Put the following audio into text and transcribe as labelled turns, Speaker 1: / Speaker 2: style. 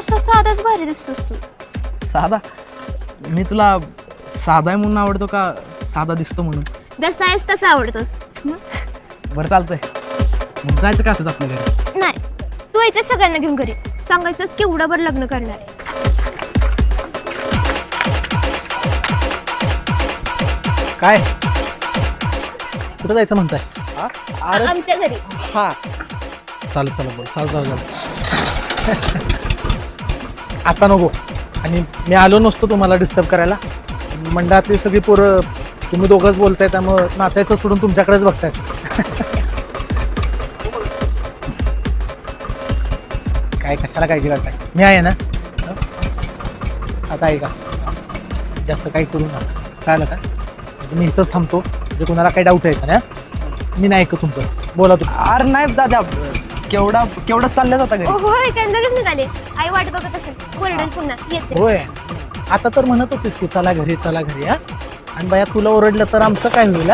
Speaker 1: असा साधाच भारी दिसतोस तू.
Speaker 2: साधा? मी तुला साधा आहे म्हणून आवडतो का साधा दिसतो म्हणून?
Speaker 1: जसा आहेस तसा आवडतोस.
Speaker 2: बरं चालतंय, मग जायचं का असंच आपल्या घरी?
Speaker 1: नाही, तू यायचं सगळ्यांना घेऊन घरी. सांगायचं केवढं बरं लग्न करणार आहे.
Speaker 3: काय कुठं जायचं म्हणताय?
Speaker 2: अरे
Speaker 1: आमच्या घरी.
Speaker 2: हा,
Speaker 3: चालू चालू बोल, चालू चालू आता नको. आणि मी आलो नसतो तुम्हाला डिस्टर्ब करायला. मंडळातली सगळी पोरं तुम्ही दोघंच बोलताय, त्यामुळं नाचायचं सोडून तुमच्याकडेच बघतायत. काय कशाला काळजी करताय, मी आहे ना. आता ऐका, जास्त काही करू नका, कळलं का? म्हणजे मी इथंच थांबतो, म्हणजे कोणाला काही डाऊट यायचं ना. मी नाही ऐकत तुमचं, बोला तुम्ही.
Speaker 2: अरे नाही दादा, केवढं चाललं होता घरी.
Speaker 1: होय, काय लगेच निघाले. आई वाट बघत असेल, ओरडेल पुन्हा येते.
Speaker 3: होय, आता तर म्हणत होतीस की चला घरी चला घरी. हा, आणि बाया तुला ओरडलं तर आमचं काय होईल?